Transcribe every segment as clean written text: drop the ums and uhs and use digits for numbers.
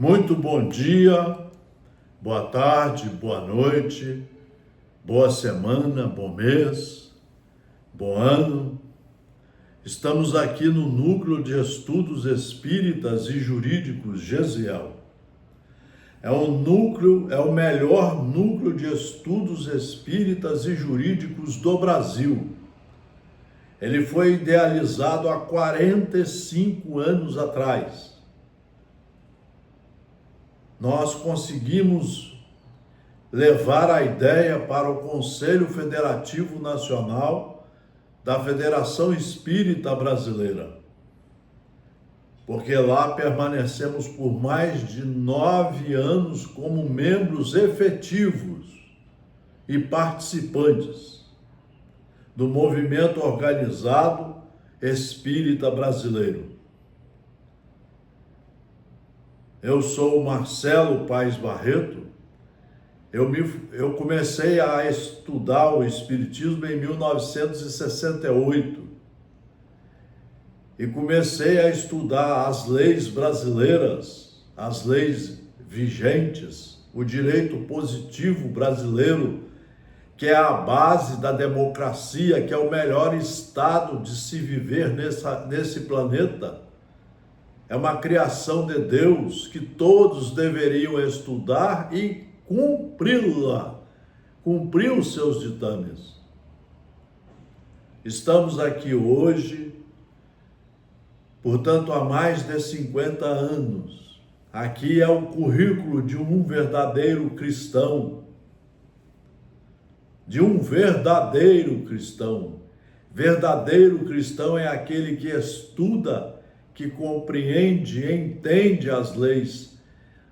Muito bom dia, boa tarde, boa noite, boa semana, bom mês, bom ano. Estamos aqui no Núcleo de Estudos Espíritas e Jurídicos Gesiel. É o melhor núcleo de estudos espíritas e jurídicos do Brasil. Ele foi idealizado há 45 anos atrás. Nós conseguimos levar a ideia para o Conselho Federativo Nacional da Federação Espírita Brasileira, porque lá permanecemos por mais de 9 anos como membros efetivos e participantes do movimento organizado espírita brasileiro. Eu sou o Marcelo Paes Barreto. Eu comecei a estudar o Espiritismo em 1968 e comecei a estudar as leis brasileiras, as leis vigentes, o direito positivo brasileiro, que é a base da democracia, que é o melhor estado de se viver nesse planeta. É uma criação de Deus que todos deveriam estudar e cumpri-la, cumprir os seus ditames. Estamos aqui hoje, portanto, há mais de 50 anos. Aqui é o currículo de um verdadeiro cristão. De um verdadeiro cristão. Verdadeiro cristão é aquele que estuda, que compreende, entende as leis,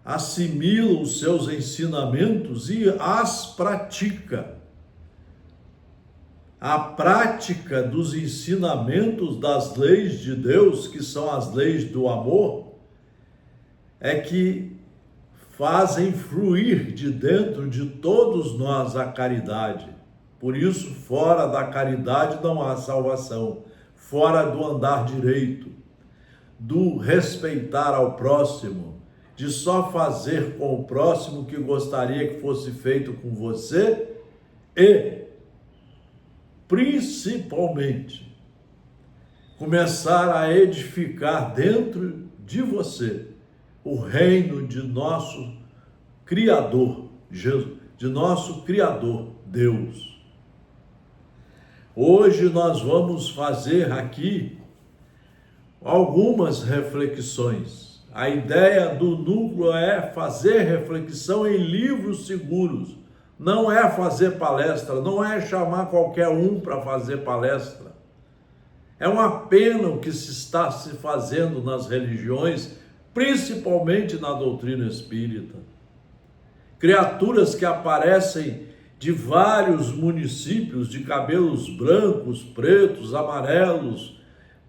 assimila os seus ensinamentos e as pratica. A prática dos ensinamentos das leis de Deus, que são as leis do amor, é que fazem fluir de dentro de todos nós a caridade. Por isso, fora da caridade não há salvação, fora do andar direito, do respeitar ao próximo, de só fazer com o próximo o que gostaria que fosse feito com você e, principalmente, começar a edificar dentro de você o reino de nosso Criador, Jesus, de nosso Criador, Deus. Hoje nós vamos fazer aqui algumas reflexões. A ideia do núcleo é fazer reflexão em livros seguros. Não é fazer palestra, não é chamar qualquer um para fazer palestra. É uma pena o que se está se fazendo nas religiões, principalmente na doutrina espírita. Criaturas que aparecem de vários municípios, de cabelos brancos, pretos, amarelos,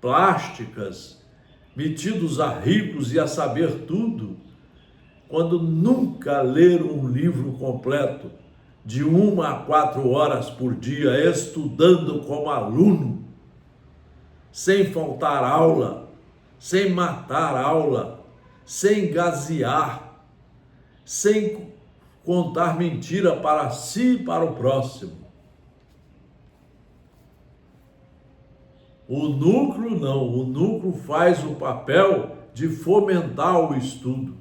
plásticas, metidos a ricos e a saber tudo, quando nunca leram um livro completo, de 1 a 4 horas por dia, estudando como aluno, sem faltar aula, sem matar aula, sem gazear, sem contar mentira para si e para o próximo. O núcleo não, o núcleo faz o papel de fomentar o estudo.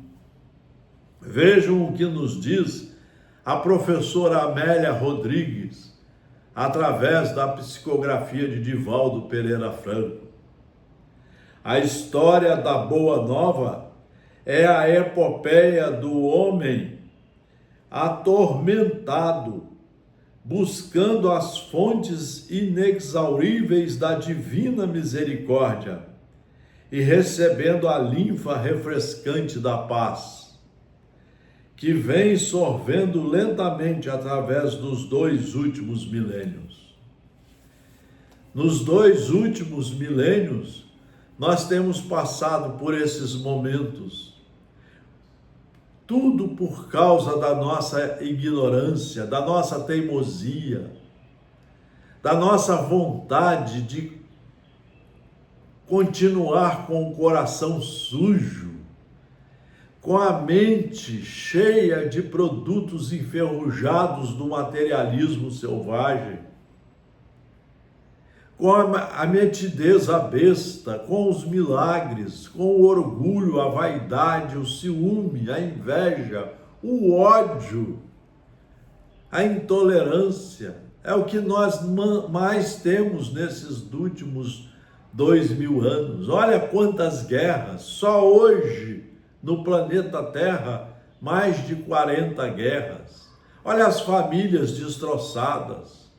Vejam o que nos diz a professora Amélia Rodrigues, através da psicografia de Divaldo Pereira Franco. A história da Boa Nova é a epopeia do homem atormentado, buscando as fontes inexauríveis da divina misericórdia e recebendo a linfa refrescante da paz, que vem sorvendo lentamente através dos 2 últimos milênios. Nos 2 últimos milênios, nós temos passado por esses momentos, tudo por causa da nossa ignorância, da nossa teimosia, da nossa vontade de continuar com o coração sujo, com a mente cheia de produtos enferrujados do materialismo selvagem, com a metidez à besta, com os milagres, com o orgulho, a vaidade, o ciúme, a inveja, o ódio, a intolerância. É o que nós mais temos nesses últimos 2000 anos. Olha quantas guerras, só hoje no planeta Terra, mais de 40 guerras. Olha as famílias destroçadas.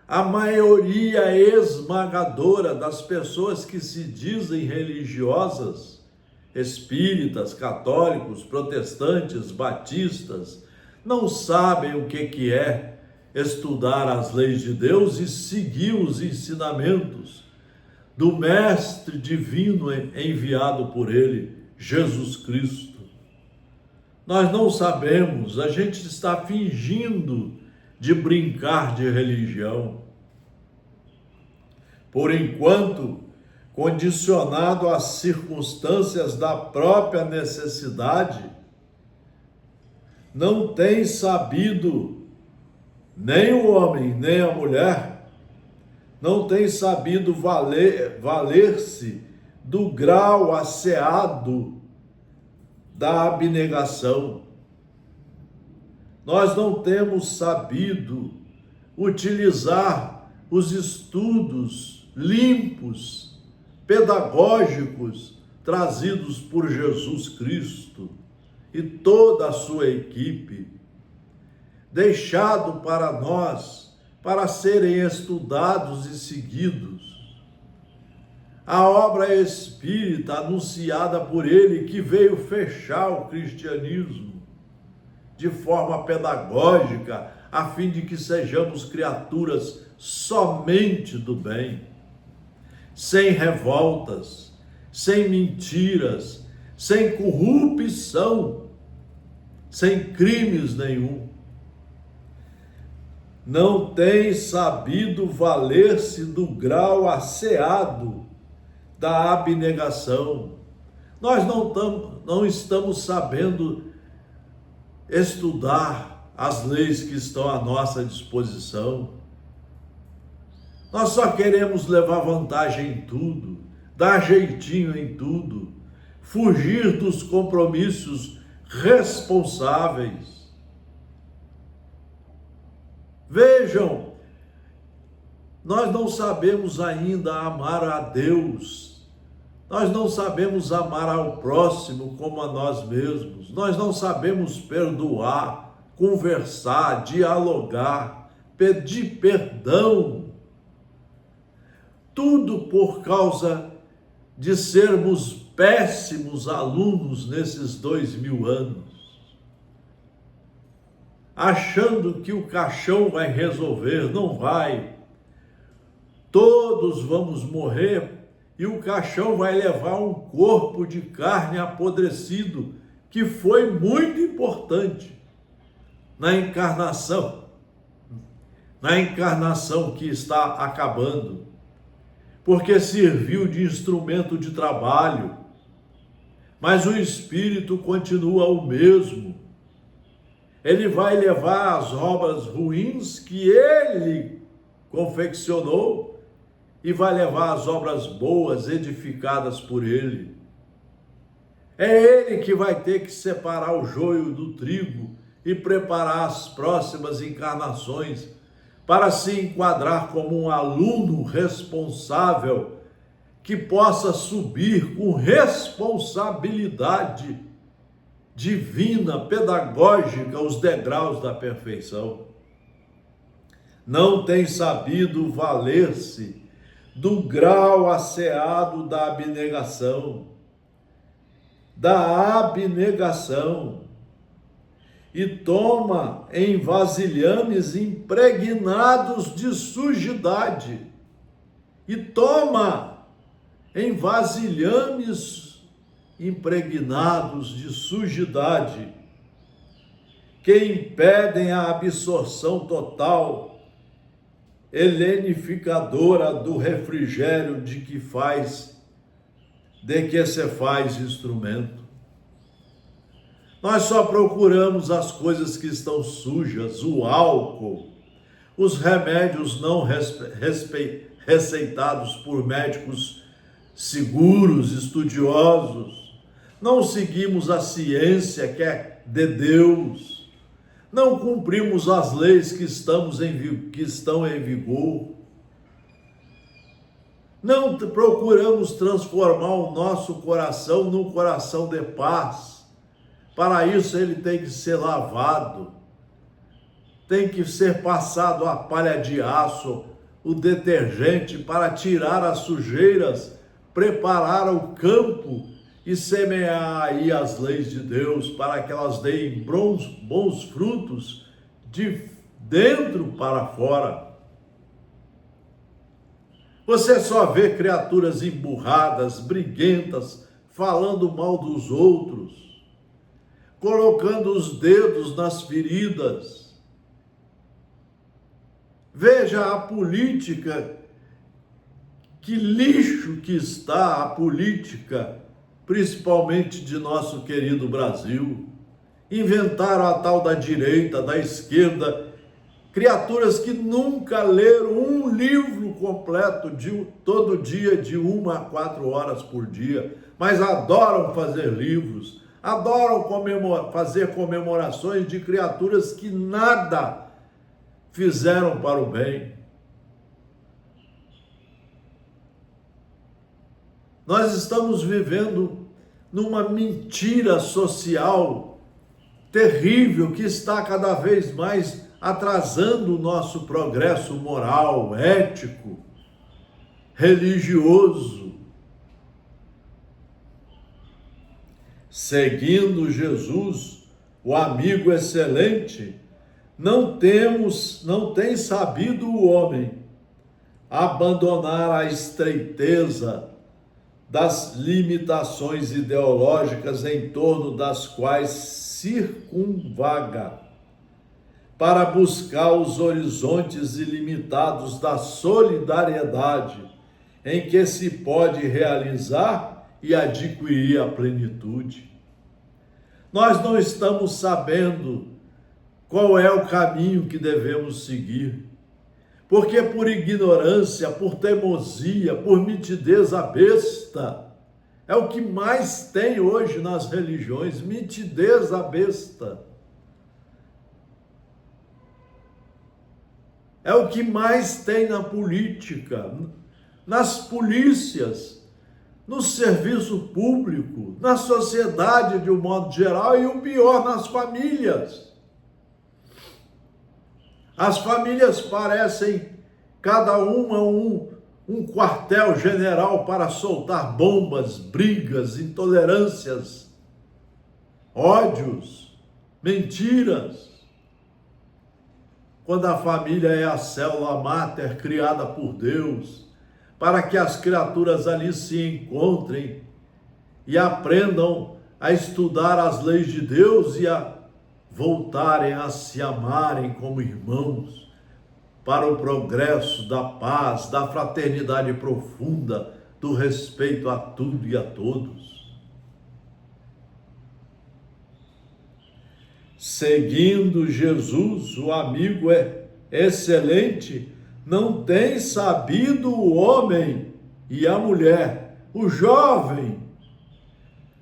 A maioria esmagadora das pessoas que se dizem religiosas, espíritas, católicos, protestantes, batistas, não sabem o que é estudar as leis de Deus e seguir os ensinamentos do Mestre Divino enviado por Ele, Jesus Cristo. Nós não sabemos, a gente está fingindo de brincar de religião. Por enquanto, condicionado às circunstâncias da própria necessidade, não tem sabido, nem o homem, nem a mulher, não tem sabido valer-se do grau asseado da abnegação. Nós não temos sabido utilizar os estudos limpos, pedagógicos, trazidos por Jesus Cristo e toda a sua equipe, deixado para nós, para serem estudados e seguidos. A obra espírita anunciada por ele, que veio fechar o cristianismo de forma pedagógica, a fim de que sejamos criaturas somente do bem, sem revoltas, sem mentiras, sem corrupção, sem crimes nenhum. Não tem sabido valer-se do grau asseado da abnegação. Nós não estamos sabendo estudar as leis que estão à nossa disposição. Nós só queremos levar vantagem em tudo, dar jeitinho em tudo, fugir dos compromissos responsáveis. Vejam, nós não sabemos ainda amar a Deus. Nós não sabemos amar ao próximo como a nós mesmos. Nós não sabemos perdoar, conversar, dialogar, pedir perdão. Tudo por causa de sermos péssimos alunos nesses 2000 anos. Achando que o caixão vai resolver, não vai. Todos vamos morrer e o caixão vai levar um corpo de carne apodrecido, que foi muito importante na encarnação que está acabando, porque serviu de instrumento de trabalho, mas o espírito continua o mesmo. Ele vai levar as obras ruins que ele confeccionou e vai levar as obras boas edificadas por ele. É ele que vai ter que separar o joio do trigo e preparar as próximas encarnações para se enquadrar como um aluno responsável que possa subir com responsabilidade divina, pedagógica, os degraus da perfeição. Não tem sabido valer-se do grau asseado da abnegação, e toma em vasilhames impregnados de sujidade, que impedem a absorção total helenificadora do refrigério de que se faz instrumento. Nós só procuramos as coisas que estão sujas, o álcool, os remédios não receitados por médicos seguros, estudiosos. Não seguimos a ciência que é de Deus. Não cumprimos as leis que estão em vigor. Não procuramos transformar o nosso coração num coração de paz. Para isso ele tem que ser lavado, tem que ser passado a palha de aço, o detergente para tirar as sujeiras, preparar o campo e semear aí as leis de Deus para que elas deem bons frutos de dentro para fora. Você só vê criaturas emburradas, briguentas, falando mal dos outros, colocando os dedos nas feridas. Veja a política, que lixo que está a política, principalmente de nosso querido Brasil. Inventaram a tal da direita, da esquerda, criaturas que nunca leram um livro completo todo dia, de 1 a 4 horas por dia, mas adoram fazer livros, adoram fazer comemorações de criaturas que nada fizeram para o bem. Nós estamos vivendo numa mentira social terrível que está cada vez mais atrasando o nosso progresso moral, ético, religioso. Seguindo Jesus, o amigo excelente, não tem sabido o homem abandonar a estreiteza das limitações ideológicas em torno das quais circunvaga, para buscar os horizontes ilimitados da solidariedade, em que se pode realizar e adquirir a plenitude. Nós não estamos sabendo qual é o caminho que devemos seguir, porque por ignorância, por teimosia, por mitidez à besta, é o que mais tem hoje nas religiões, mitidez à besta. É o que mais tem na política, nas polícias, no serviço público, na sociedade de um modo geral e o pior, nas famílias. As famílias parecem cada uma um quartel-general para soltar bombas, brigas, intolerâncias, ódios, mentiras. Quando a família é a célula máter criada por Deus, para que as criaturas ali se encontrem e aprendam a estudar as leis de Deus e a voltarem a se amarem como irmãos, para o progresso da paz, da fraternidade profunda, do respeito a tudo e a todos. Seguindo Jesus, o amigo excelente, não tem sabido o homem e a mulher, o jovem,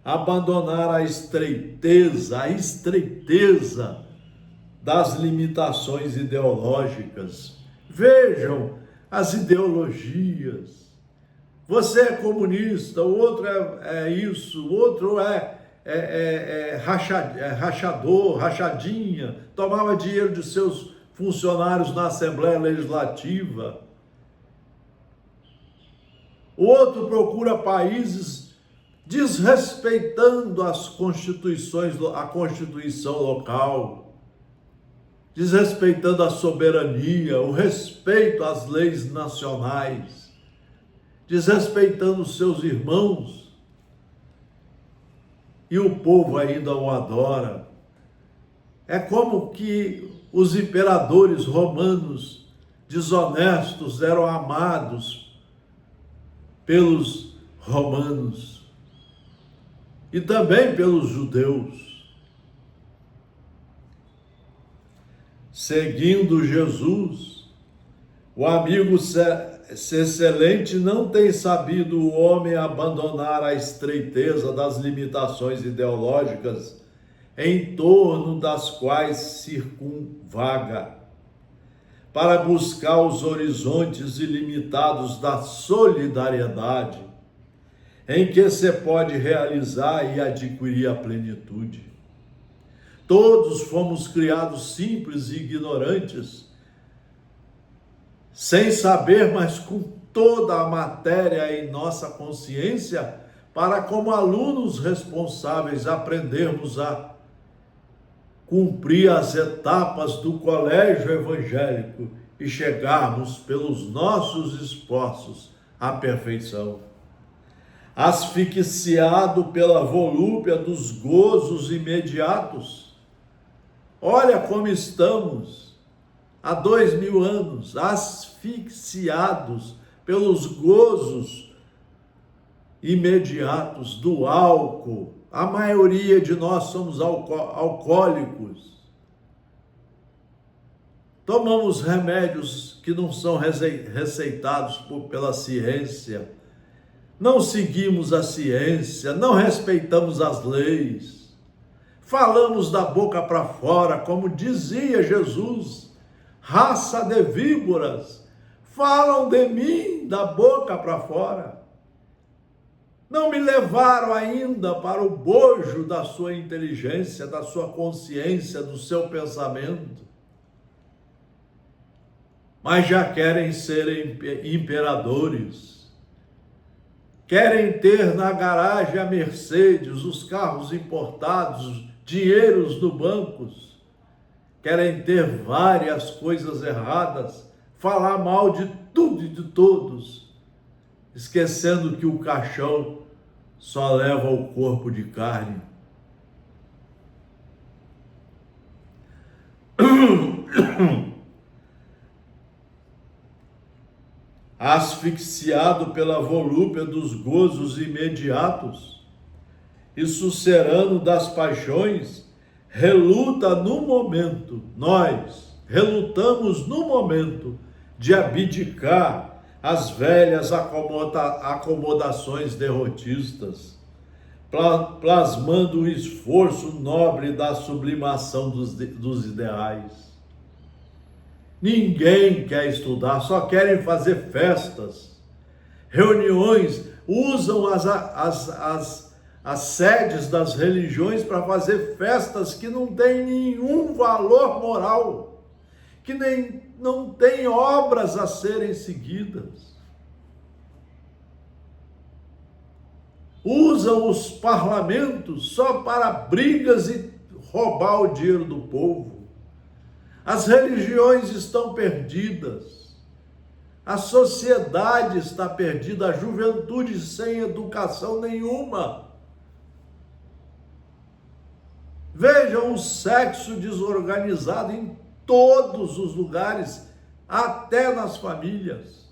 abandonar a estreiteza das limitações ideológicas. Vejam as ideologias. Você é comunista, o outro é isso, o outro rachador, rachadinha, tomava dinheiro de seus funcionários na Assembleia Legislativa. O outro procura países desrespeitando a Constituição local, desrespeitando a soberania, o respeito às leis nacionais, desrespeitando os seus irmãos, e o povo ainda o adora. É como que os imperadores romanos desonestos eram amados pelos romanos e também pelos judeus. seguindo Jesus. O amigo excelente não tem sabido o homem abandonar a estreiteza das limitações ideológicas em torno das quais circunvaga, para buscar os horizontes ilimitados da solidariedade, em que se pode realizar e adquirir a plenitude. Todos fomos criados simples e ignorantes, sem saber, mas com toda a matéria em nossa consciência, para como alunos responsáveis aprendermos a cumprir as etapas do colégio evangélico e chegarmos pelos nossos esforços à perfeição. Asfixiado pela volúpia dos gozos imediatos, olha como estamos há 2000 anos, asfixiados pelos gozos imediatos do álcool. A maioria de nós somos alcoólicos. Tomamos remédios que não são receitados pela ciência. Não seguimos a ciência, não respeitamos as leis. Falamos da boca para fora, como dizia Jesus, raça de víboras, falam de mim da boca para fora. Não me levaram ainda para o bojo da sua inteligência, da sua consciência, do seu pensamento. Mas já querem ser imperadores. Querem ter na garagem a Mercedes, os carros importados, dinheiros no bancos. Querem ter várias coisas erradas, falar mal de tudo e de todos, esquecendo que o caixão só leva o corpo de carne. Asfixiado pela volúpia dos gozos imediatos e sucerano das paixões, nós relutamos no momento de abdicar as velhas acomodações derrotistas, plasmando o esforço nobre da sublimação dos ideais. Ninguém quer estudar, só querem fazer festas, reuniões, usam as sedes das religiões para fazer festas que não têm nenhum valor moral, que não têm obras a serem seguidas. Usam os parlamentos só para brigas e roubar o dinheiro do povo. As religiões estão perdidas, a sociedade está perdida, a juventude sem educação nenhuma. Vejam o sexo desorganizado em todos os lugares, até nas famílias.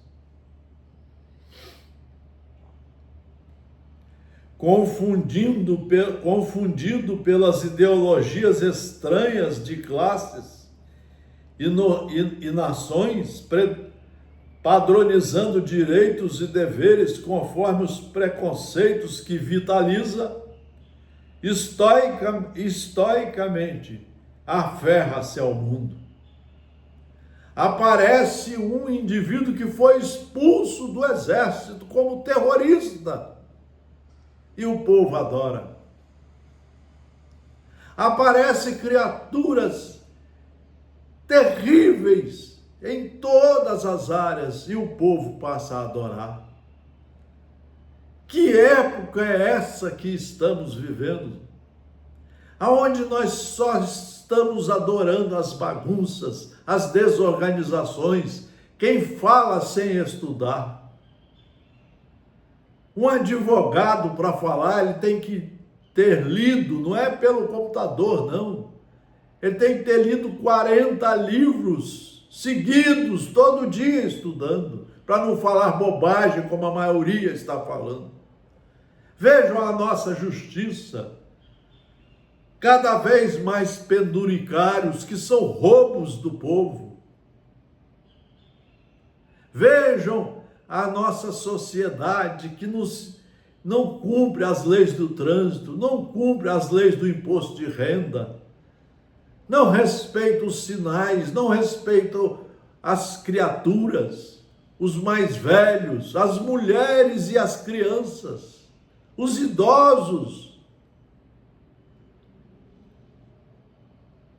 Confundido pelas ideologias estranhas de classes e nações, padronizando direitos e deveres conforme os preconceitos que vitaliza, estoicamente aferra-se ao mundo. Aparece um indivíduo que foi expulso do exército como terrorista e o povo adora. Aparecem criaturas terríveis em todas as áreas e o povo passa a adorar. Que época é essa que estamos vivendo? Aonde nós só estamos adorando as bagunças, as desorganizações, quem fala sem estudar. Um advogado, para falar, ele tem que ter lido, não é pelo computador, não. Ele tem que ter lido 40 livros seguidos, todo dia estudando, para não falar bobagem como a maioria está falando. Vejam a nossa justiça. cada vez mais penduricários, que são roubos do povo. Vejam a nossa sociedade que não cumpre as leis do trânsito, não cumpre as leis do imposto de renda, não respeita os sinais, não respeita as criaturas, os mais velhos, as mulheres e as crianças, os idosos.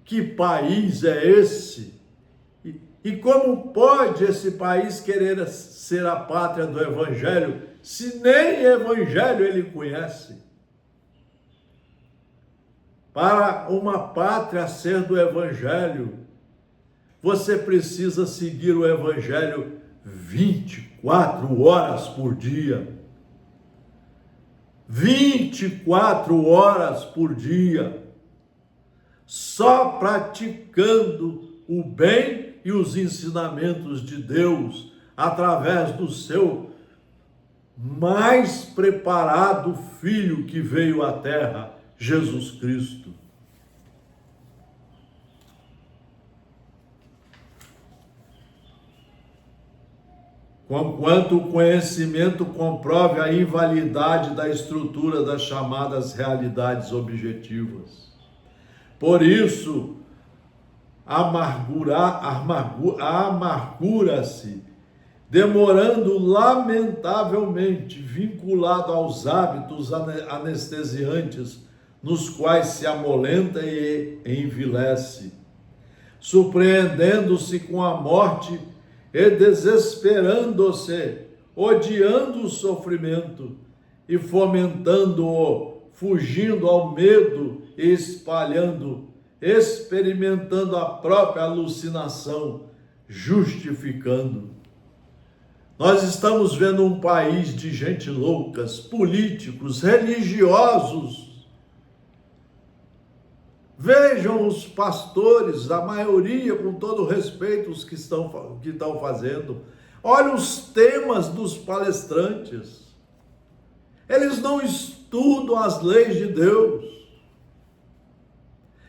Que país é esse? E como pode esse país querer ser a pátria do Evangelho, se nem Evangelho ele conhece? Para uma pátria ser do Evangelho, você precisa seguir o Evangelho 24 horas por dia. 24 horas por dia. Só praticando o bem e os ensinamentos de Deus, através do seu mais preparado Filho que veio à terra, Jesus Cristo. Conquanto o conhecimento comprove a invalidade da estrutura das chamadas realidades objetivas. Por isso, amargura-se, demorando lamentavelmente, vinculado aos hábitos anestesiantes, nos quais se amolenta e envilece, surpreendendo-se com a morte e desesperando-se, odiando o sofrimento e fomentando-o, fugindo ao medo e experimentando a própria alucinação, justificando. Nós estamos vendo um país de gente loucas, políticos, religiosos. Vejam os pastores, a maioria, com todo respeito, os que estão fazendo. Olha os temas dos palestrantes. Eles não estudam as leis de Deus.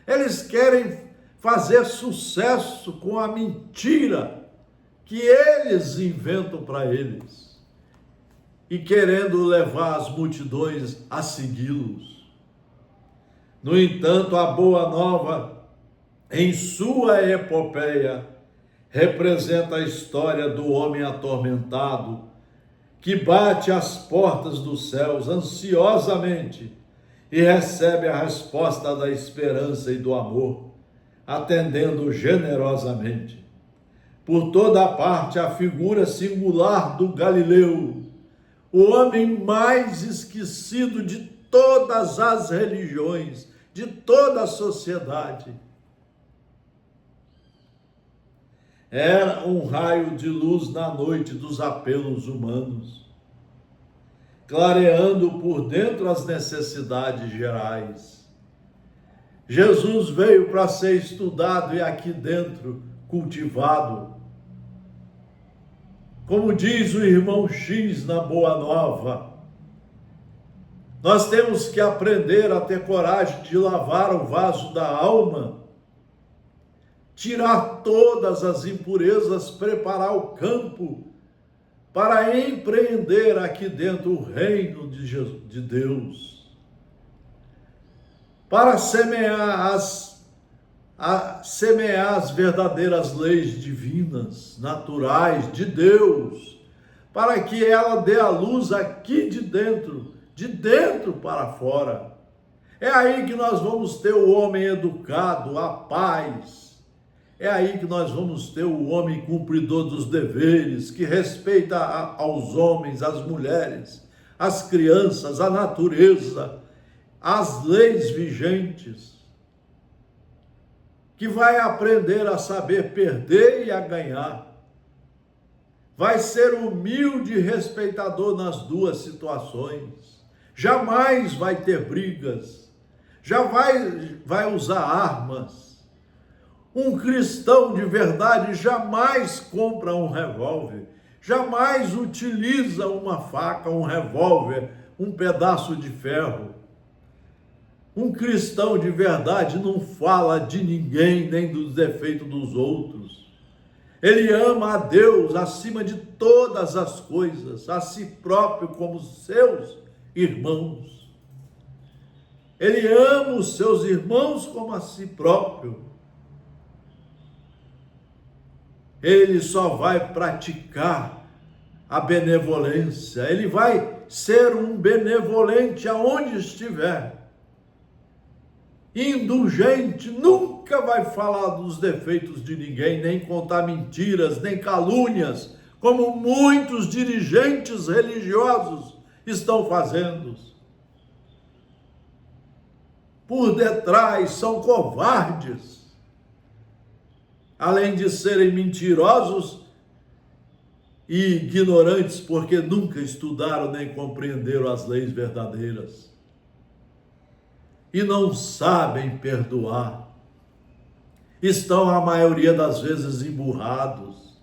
Eles querem fazer sucesso com a mentira que eles inventam para eles e querendo levar as multidões a segui-los. No entanto, a Boa Nova, em sua epopeia, representa a história do homem atormentado que bate às portas dos céus ansiosamente e recebe a resposta da esperança e do amor, atendendo generosamente. Por toda parte, a figura singular do Galileu, o homem mais esquecido de todas as religiões, de toda a sociedade. Era um raio de luz na noite dos apelos humanos, clareando por dentro as necessidades gerais. Jesus veio para ser estudado e aqui dentro cultivado. Como diz o irmão X na Boa Nova, nós temos que aprender a ter coragem de lavar o vaso da alma, tirar todas as impurezas, preparar o campo para empreender aqui dentro o reino de Deus, para semear as verdadeiras leis divinas, naturais de Deus, para que ela dê a luz aqui de dentro para fora. É aí que nós vamos ter o homem educado, a paz. É aí que nós vamos ter o homem cumpridor dos deveres, que respeita aos homens, às mulheres, as crianças, a natureza, as leis vigentes, que vai aprender a saber perder e a ganhar. Vai ser humilde e respeitador nas duas situações. Jamais vai ter brigas, já vai usar armas. Um cristão de verdade jamais compra um revólver, jamais utiliza uma faca, um revólver, um pedaço de ferro. Um cristão de verdade não fala de ninguém, nem dos defeitos dos outros. Ele ama a Deus acima de todas as coisas, a si próprio como seus irmãos. Ele ama os seus irmãos como a si próprio. Ele só vai praticar a benevolência, ele vai ser um benevolente aonde estiver. Indulgente, nunca vai falar dos defeitos de ninguém, nem contar mentiras, nem calúnias, como muitos dirigentes religiosos estão fazendo. Por detrás são covardes. Além de serem mentirosos e ignorantes, porque nunca estudaram nem compreenderam as leis verdadeiras. E não sabem perdoar. Estão, a maioria das vezes, emburrados.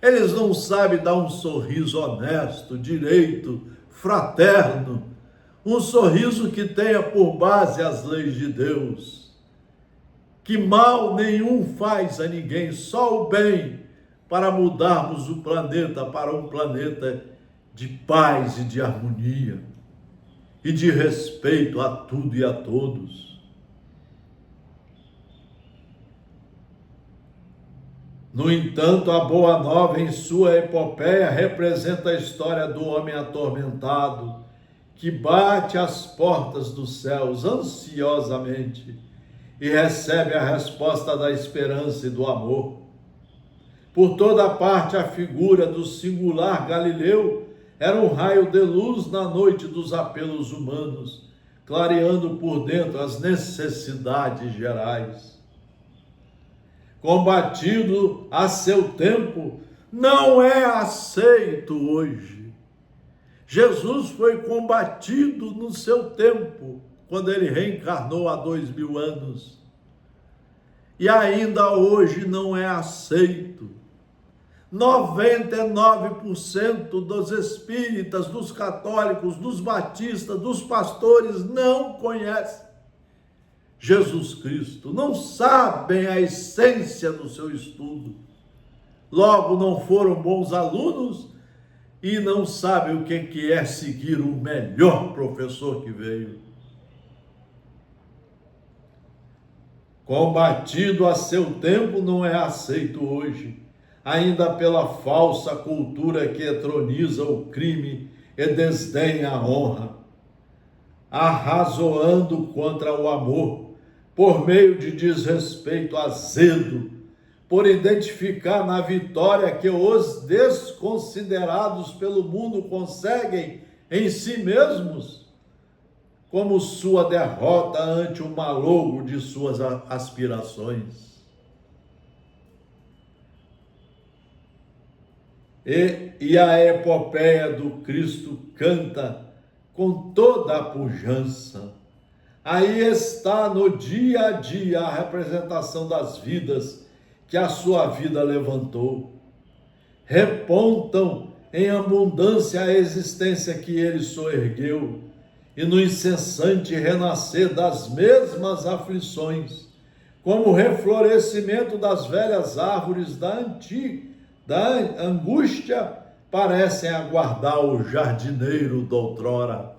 Eles não sabem dar um sorriso honesto, direito, fraterno, um sorriso que tenha por base as leis de Deus, que mal nenhum faz a ninguém, só o bem, para mudarmos o planeta para um planeta de paz e de harmonia, e de respeito a tudo e a todos. No entanto, a Boa Nova, em sua epopeia, representa a história do homem atormentado, que bate às portas dos céus ansiosamente e recebe a resposta da esperança e do amor. Por toda parte, a figura do singular Galileu era um raio de luz na noite dos apelos humanos, clareando por dentro as necessidades gerais. Combatido a seu tempo, não é aceito hoje. Jesus foi combatido no seu tempo, quando ele reencarnou há 2000 anos. E ainda hoje não é aceito. 99% dos espíritas, dos católicos, dos batistas, dos pastores não conhecem Jesus Cristo, não sabem a essência do seu estudo. Logo, não foram bons alunos e não sabem o que é seguir o melhor professor que veio. Combatido a seu tempo, não é aceito hoje, ainda pela falsa cultura que entroniza o crime e desdenha a honra, arrazoando contra o amor, por meio de desrespeito azedo, por identificar na vitória que os desconsiderados pelo mundo conseguem em si mesmos, como sua derrota ante o malogro de suas aspirações. E a epopeia do Cristo canta com toda a pujança. Aí está no dia a dia a representação das vidas que a sua vida levantou. Repontam em abundância a existência que ele soergueu, e no incessante renascer das mesmas aflições, como o reflorescimento das velhas árvores da angústia, parecem aguardar o jardineiro doutrora.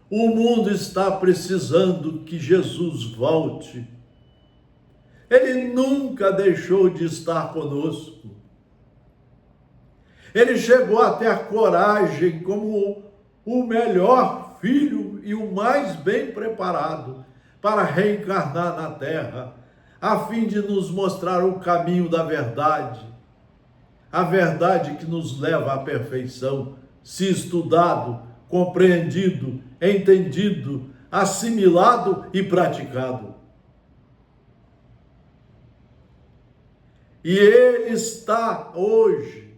O mundo está precisando que Jesus volte. Ele nunca deixou de estar conosco. Ele chegou a ter a coragem, como o melhor filho e o mais bem preparado, para reencarnar na terra, a fim de nos mostrar o caminho da verdade, a verdade que nos leva à perfeição, se estudado, compreendido, entendido, assimilado e praticado. E ele está hoje.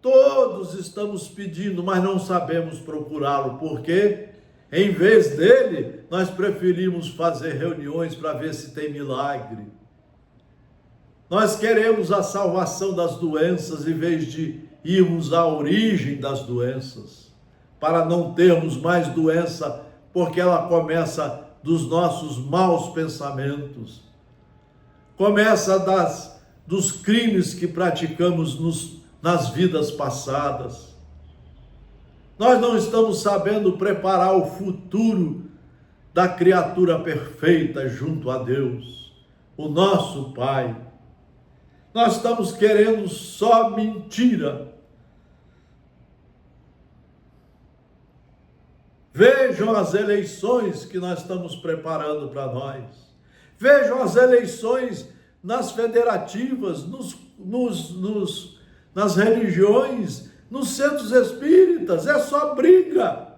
Todos estamos pedindo, mas não sabemos procurá-lo, porque em vez dele, nós preferimos fazer reuniões para ver se tem milagre. Nós queremos a salvação das doenças, em vez de irmos à origem das doenças, para não termos mais doença, porque ela começa dos nossos maus pensamentos, começa dos crimes que praticamos nas vidas passadas. Nós não estamos sabendo preparar o futuro da criatura perfeita junto a Deus, o nosso Pai. Nós estamos querendo só mentira. Vejam as eleições que nós estamos preparando para nós. Vejam as eleições nas federativas, nas religiões, nos centros espíritas. É só briga.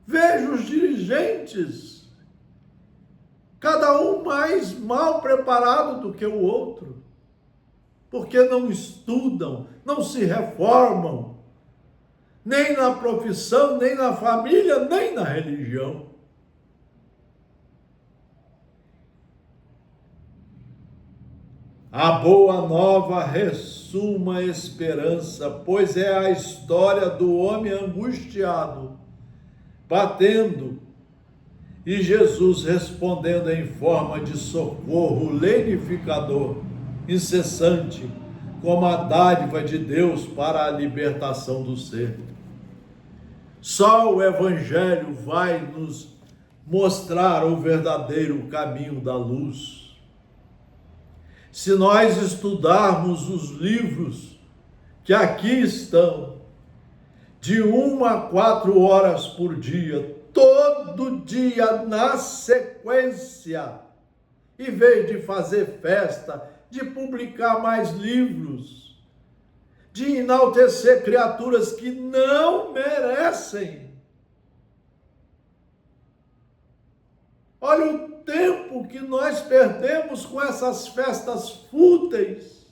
Vejam os dirigentes, cada um mais mal preparado do que o outro, porque não estudam, não se reformam, nem na profissão, nem na família, nem na religião. A boa nova ressuma a esperança, pois é a história do homem angustiado, batendo, e Jesus respondendo em forma de socorro lenificador, incessante, como a dádiva de Deus para a libertação do ser. Só o Evangelho vai nos mostrar o verdadeiro caminho da luz. Se nós estudarmos os livros que aqui estão, de 1 a 4 horas por dia, todo dia na sequência, em vez de fazer festa, de publicar mais livros, de enaltecer criaturas que não merecem. Olha o tempo que nós perdemos com essas festas fúteis.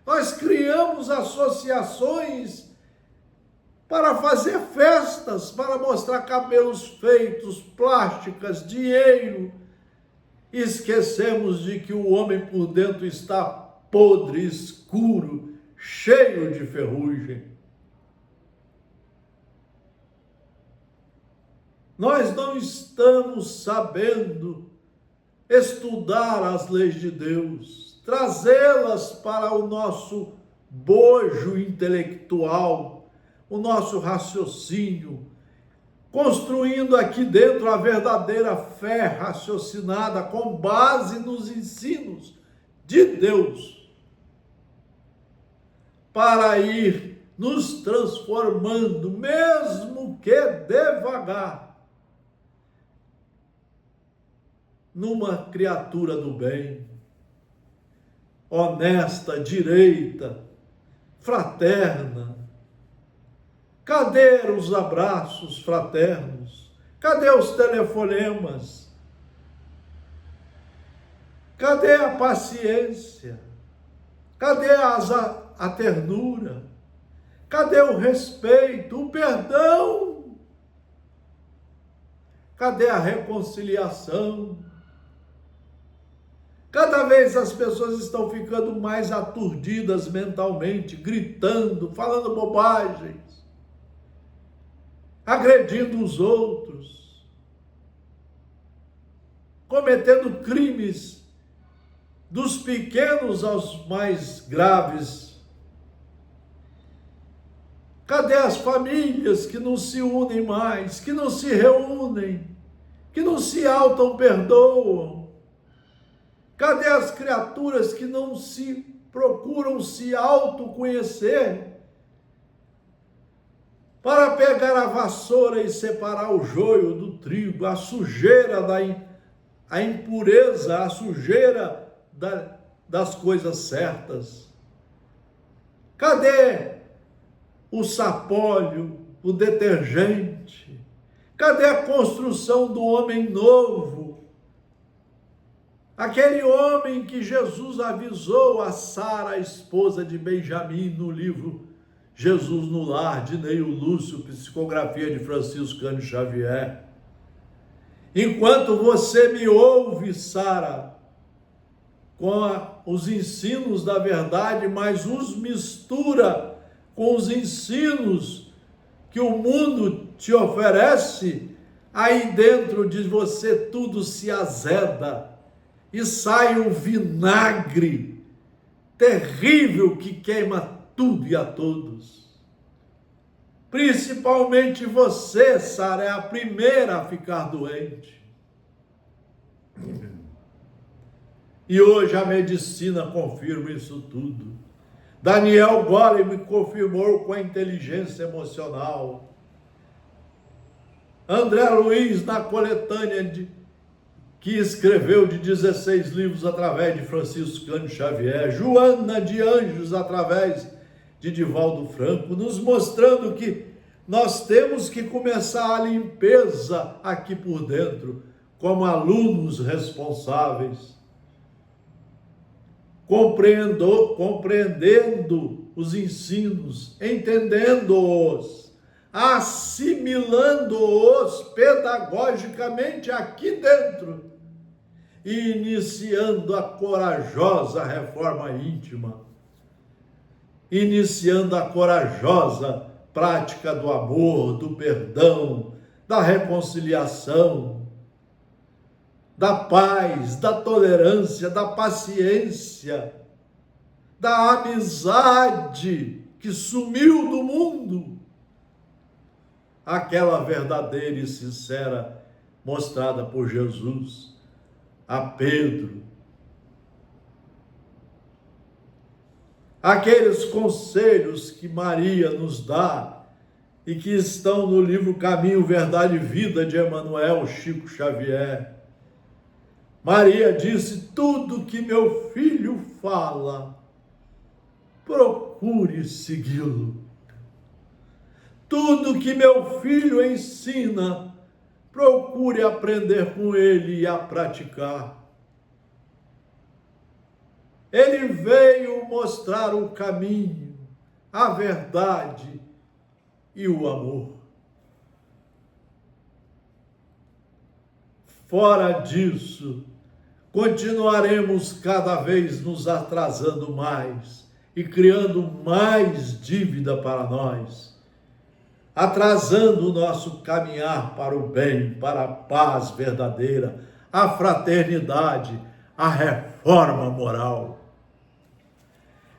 Nós criamos associações para fazer festas, para mostrar cabelos feitos, plásticas, dinheiro. Esquecemos de que o homem por dentro está podre, escuro, cheio de ferrugem. Nós não estamos sabendo estudar as leis de Deus, trazê-las para o nosso bojo intelectual, o nosso raciocínio, construindo aqui dentro a verdadeira fé raciocinada com base nos ensinos de Deus, para ir nos transformando, mesmo que devagar, numa criatura do bem, honesta, direita, fraterna. Cadê os abraços fraternos? Cadê os telefonemas? Cadê a paciência? Cadê a ternura? Cadê o respeito, o perdão? Cadê a reconciliação? Cada vez as pessoas estão ficando mais aturdidas mentalmente, gritando, falando bobagens, agredindo os outros, cometendo crimes dos pequenos aos mais graves. Cadê as famílias que não se unem mais, que não se reúnem, que não se auto-perdoam? Cadê as criaturas que não se procuram se autoconhecer para pegar a vassoura e separar o joio do trigo, a sujeira a impureza, a sujeira das coisas certas? Cadê o sapólio, o detergente? Cadê a construção do homem novo? Aquele homem que Jesus avisou a Sara, a esposa de Benjamim, no livro Jesus no Lar, de Neio Lúcio, psicografia de Francisco Cândido Xavier. Enquanto você me ouve, Sara, com os ensinos da verdade, mas os mistura com os ensinos que o mundo te oferece, aí dentro de você tudo se azeda e sai um vinagre terrível que queima tudo e a todos. Principalmente você, Sara, é a primeira a ficar doente. E hoje a medicina confirma isso tudo. Daniel Goleman me confirmou com a inteligência emocional. André Luiz, na coletânea que escreveu de 16 livros através de Francisco Cândido Xavier, Joana de Anjos através de Divaldo Franco, nos mostrando que nós temos que começar a limpeza aqui por dentro, como alunos responsáveis, compreendendo os ensinos, entendendo-os, assimilando-os pedagogicamente aqui dentro e iniciando a corajosa reforma íntima, iniciando a corajosa prática do amor, do perdão, da reconciliação, da paz, da tolerância, da paciência, da amizade que sumiu do mundo, aquela verdadeira e sincera mostrada por Jesus a Pedro. Aqueles conselhos que Maria nos dá e que estão no livro Caminho, Verdade e Vida de Emmanuel Chico Xavier. Maria disse: tudo que meu filho fala, procure segui-lo. Tudo que meu filho ensina, procure aprender com ele e a praticar. Ele veio mostrar o caminho, a verdade e o amor. Fora disso, continuaremos cada vez nos atrasando mais e criando mais dívida para nós, atrasando o nosso caminhar para o bem, para a paz verdadeira, a fraternidade, a reforma moral.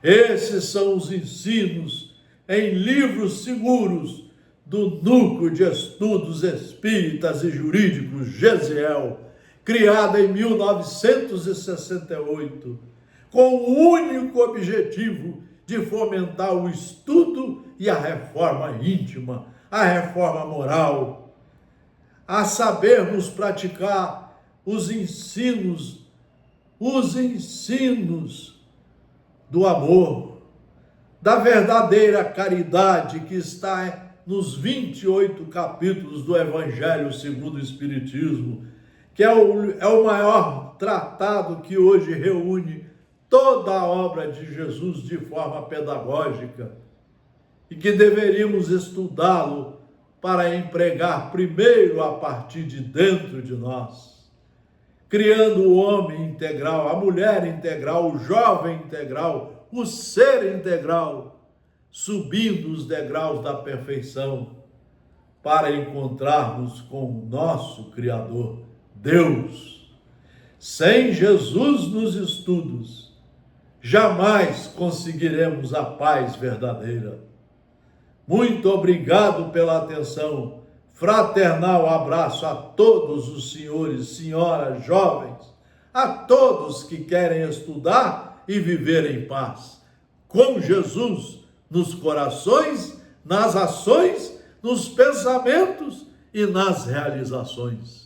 Esses são os ensinos em livros seguros do Núcleo de Estudos Espíritas e Jurídicos Gesiel, criada em 1968, com o único objetivo de fomentar o estudo e a reforma íntima, a reforma moral, a sabermos praticar os ensinos do amor, da verdadeira caridade que está nos 28 capítulos do Evangelho segundo o Espiritismo, que é o maior tratado que hoje reúne toda a obra de Jesus de forma pedagógica e que deveríamos estudá-lo para empregar primeiro a partir de dentro de nós, criando o homem integral, a mulher integral, o jovem integral, o ser integral, subindo os degraus da perfeição para encontrarmos com o nosso Criador, Deus. Sem Jesus nos estudos, jamais conseguiremos a paz verdadeira. Muito obrigado pela atenção. Fraternal abraço a todos os senhores, senhoras, jovens, a todos que querem estudar e viver em paz, com Jesus nos corações, nas ações, nos pensamentos e nas realizações.